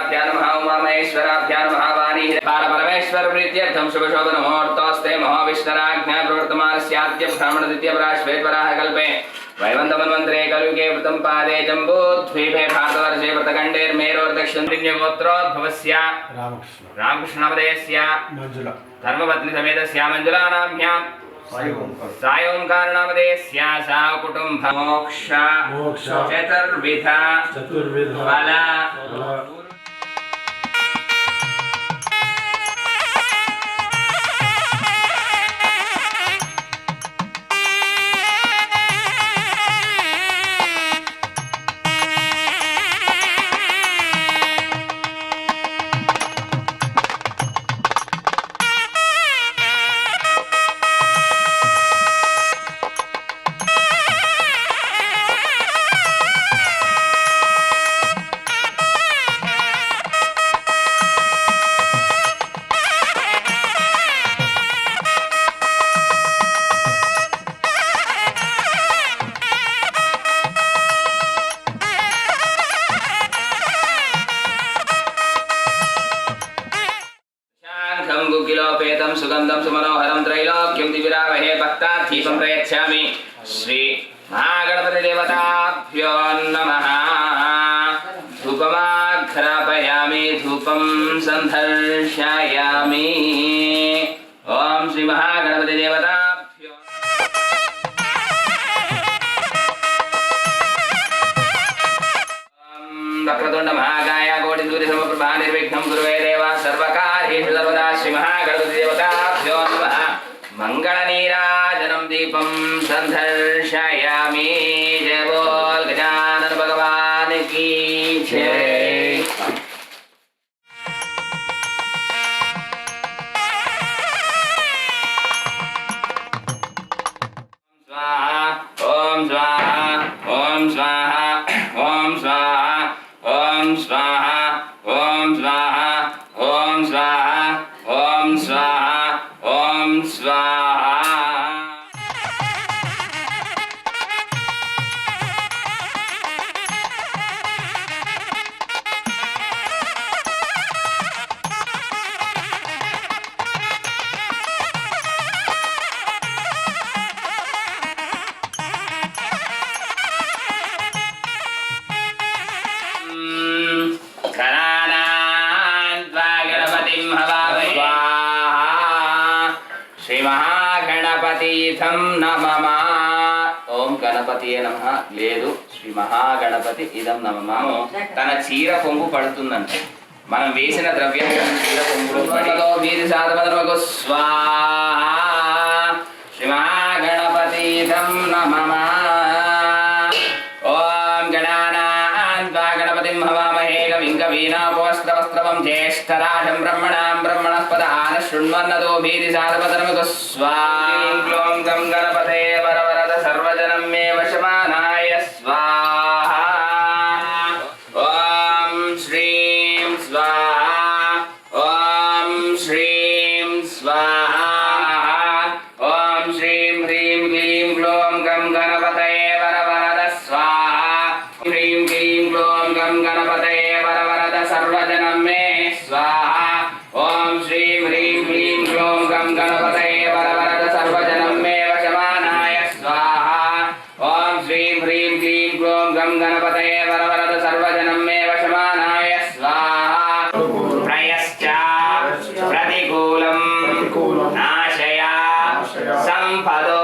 मंगलाभ्यां नमः उमामहेश्वराभ्यां नमः वाणी परमेश्वर प्रीत्यर्थं शुभशोभनमुहूर्तोऽस्ते महाविष्णुराज्ञा प्रवर्तमानस्याद्य ब्राह्मण द्वितीय पराश्वेतवराह कल्पे वैवन्तमन्वन्तरे कलियुगे वृतं पादे जम्बूद्वीपे भारतवर्षे वृतखण्डेर्मेरोर्दक्षिणगोत्रोद्भवस्य रामकृष्णनामधेयस्य धर्मपत्नी समेतस्य मञ्जुलानाभ्यां सायोंकारनामधेयस्य सा कुटुम्ब मोक्ष चतुर्विध फल गुग्गिलोपेतं सुगंधं सुमनोहरं त्रैलोक्यं दिविरावहे भक्ताधीपं प्रयच्छामि श्री महागणपति देवताभ्यो नमः धूपमाघ्रापयामि धूपं सन्धर्षयामि ओम श्री महागणपति देवताभ्यो वक्रतुंड महाकाय कोटिसूर्य समप्रभा निर्विघ्नं कुरुवे देवा सर्वकार्येषु सर्वदा श्री महागणपति देवताभ्यो नमः मंगलनीराजनं दीपं सन्धर्षयामि जय बोल गजानन भगवान की जय। स्वाहा ओम स्वाहा ओम स्वाहा ओम स्वाहा ओम स्वाहा ओम स्वाहा ओम स्वाहा ओम स्वाहा ओम स्वाहा। श्री महागणपतिथं नमः ओम गणपतिये नमः లేదు శ్రీ మహాగణపతి ఇదం నమః తన చీర కొంగు పడుతుందంట మనం వేసిన ద్రవ్యం చీర కొంగులో పడిలో వీరి సాధనకు స్వాహా శ్రీ మహాగణపతిథం నమః ఓం గణానాన్వా గణపతిం హవామహే కవిం కవీనాపవస్త్రవస్త్రవం జ్యేష్ఠరాజం బ్రహ్మణాం బ్రహ్మణస్పదాన శృణ్వన్నదో భీతి సాధనకు స్వాహా క్లోం గం గణపతే వరవరద సర్వజనం మే వశమానాయ స్వాహా ఓం శ్రీం స్వాహా ఓం శ్రీం స్వాహా ఓం శ్రీం హ్రీం క్లీం గ్లోం గం గణపతయే వరవరద స్వాహా హ్రీం క్లీం గ్లోం గం గణపతయే వరవరద సర్వజనం మే స్వాహా ఓం శ్రీం హ్రీం క్లీం గ్లోం గం గణపతయే వరవరద సర్వజనం మే వశమానాయ స్వాహా ఓం శ్రీం హ్రీం క్లీం గ్లోం గం గణపతయే వరవరద సర్వజనం మే వశమానాయ స్వాహా ప్రయశ్చ ప్రతికూలం నాశయ సంపదో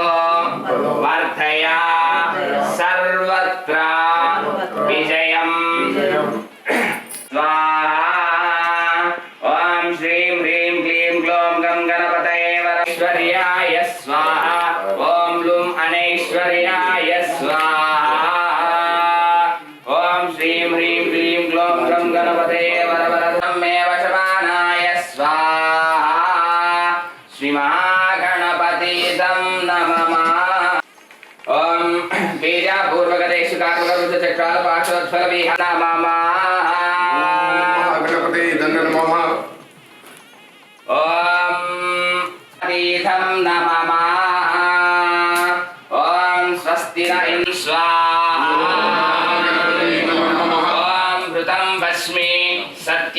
వర్ధయ సర్వత్ర విజయం స్వాహా ఓం శ్రీం హ్రీం క్లీం గ్లోం గం గణపతయే వరైశ్వర్యాయ స్వాహా ఓం లుం అనైశ్వర్యాయ స్వాహా ఓం శ్రీం హ్రీం క్లీం గ్లోం గం గణపతయే వరవరదం మే వశమానాయ స్వాహా శ్రీ మహాగణపతితం నమః ఓం బీజాపూర్వకదేశు కార్మకృత చక్రాల పాశోత్ఫల విహన నమః గణపతి దండ నమః ఓం తీర్థం నమః ఓం స్వస్తి న స్వాహా ఓం భృతం భస్మి సత్య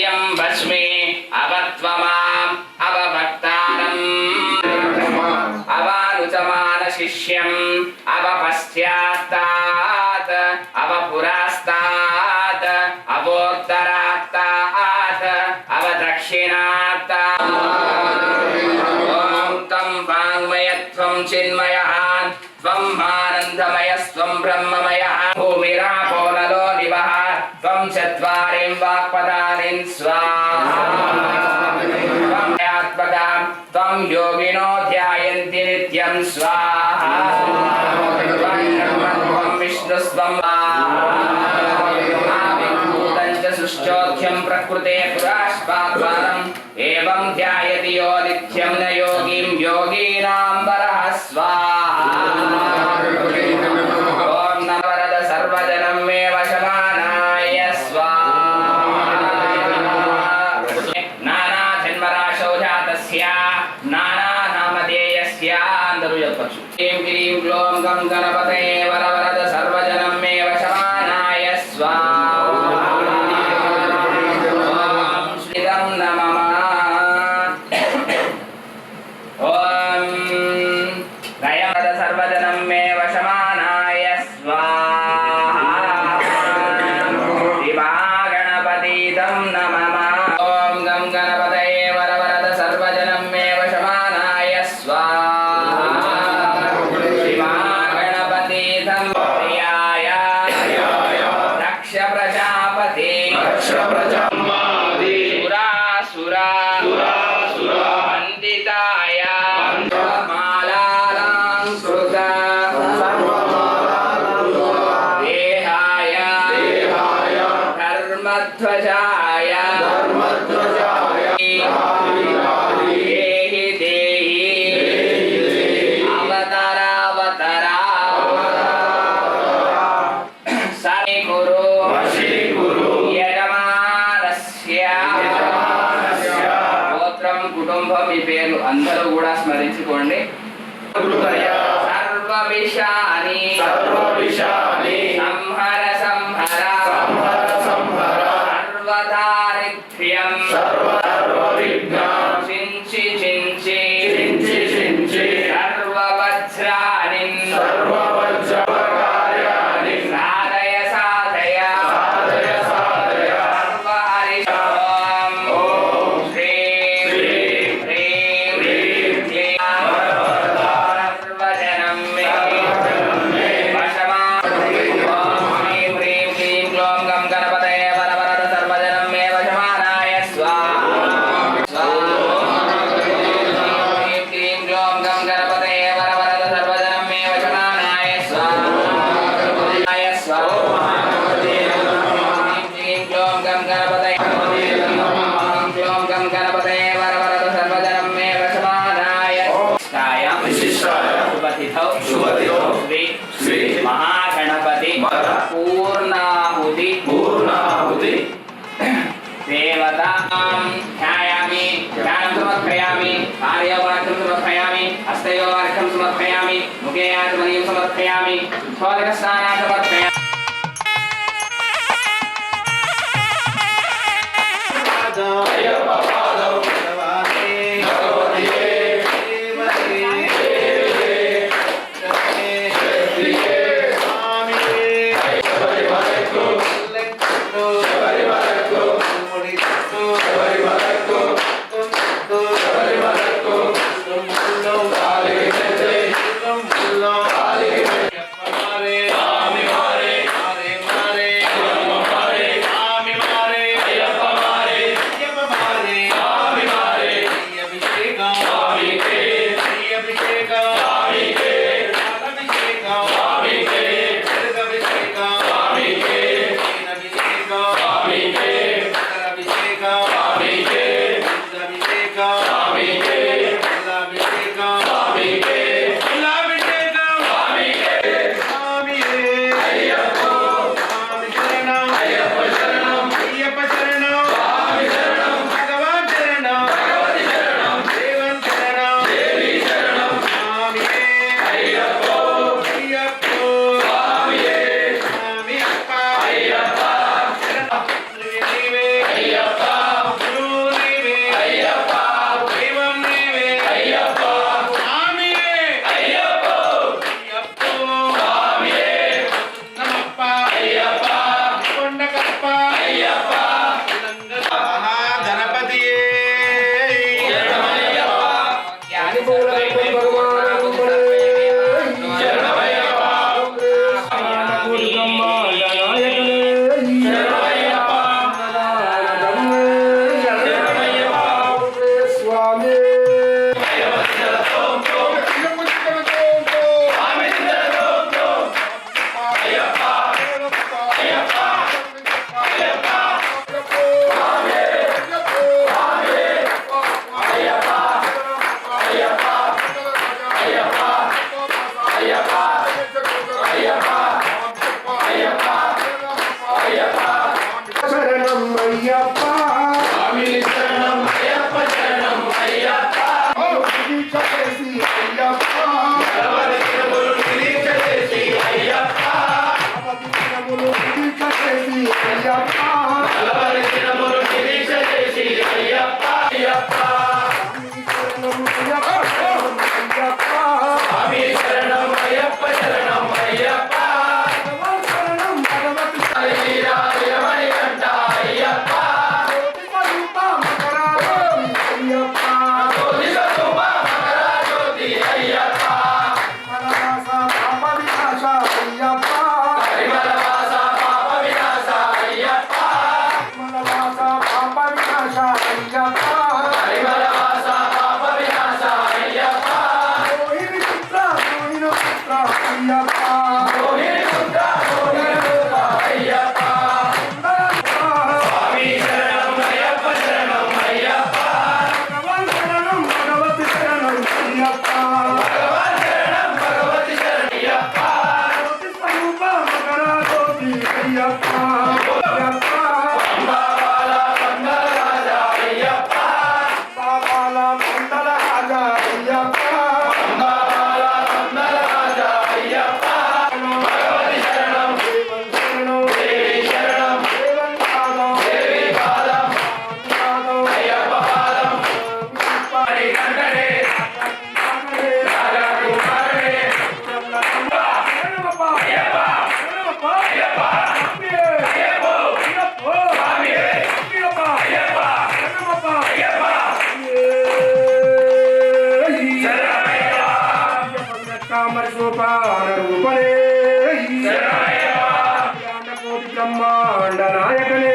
शिष्यम् अव पश्चात्तात् अव पुरास्तात् अवोत्तरात्तात् अव दक्षिणात्तात् ॐ तं वाङ्मयत्वं चिन्मयः त्वं आनन्दमयस्त्वं ब्रह्ममयः भूमिरापो नलो दिवः त्वं चत्वारिं वाक्पदानीं स्वाहा त्वं योगिनो ध्यायन्ति नित्यं स्वाहा त्वं विष्णुस्त्वं महाविभूतं च सृष्टोऽख्यं प्रकृते पुरास्पात्मानम् एवं ध्यायति यो नित्यं न योगिं योगीनां वरः स्वाहा ॐ नवरद सर्वजनं मे वशमानाय स्वाहा नाना जन्मराशौ जातस्य नाना नामधेयस्य అందరూ చెప్పొచ్చు ह्रीं क्लीं ग्लौं गं गणपतये वरवरद सर्वजनं मे वशमानाय स्वाहा ॐ श्रीदं नमः ॐ गयवरद सर्वजनं मे वशमानाय स्वाहा शिवागणपतितं नमः ॐ गं गणपतये वरवरद सर्वजनं मे वशमानाय स्वाहा शिवागणपतितं प्रियाय रक्ष प्रजापते सुरासुरा वन्दिताय मालालङ्कृत देहाय धर्मध्वजाय देहि देहि अवतरावतरा समीकुरु యజమానస్య గోత్రం కుటుంబం మీ పేరు అందరూ కూడా స్మరించుకోండి సర్వవిషాని సంహర సంహర సర్వదారిద్ర్యం చించి చించి సర్వవజ్రాని సాధయ సాధయ సర్వహరిషం శ్రీం హ్రీం క్లీం సర్వజనం మే వశమానాయ శ్రీం హ్రీం క్లీం గ్లౌం గం గణపతయే వరవరద సర్వజనం మే వశమానాయ స్వాహా ह्रीं क्लीं ग्लौं गं गणपतये वरवरद सर्वजनं मे वशमानाय स्वाहा स्वाहा ह्रीं क्लीं ग्लौं गं गणपतये ग्लौं गं गणपतये वरवरद सर्वजनं मे वशमानाय शुभतिथौ श्री महागणपति पूर्णाहुति देवतां ध्यायामि ध्यानं समर्पयामि आर्यवाक्यं समर्पयामि हस्तयोर्घ्यं समर्पयामि मुखे आचमनीयं समर्पयामि शुद्धोदकस्नानं समर्पयामि బ్రహ్మాండ నాయకనే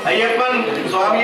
అయ్యప్పన్ స్వామి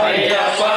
అయ్యప్ప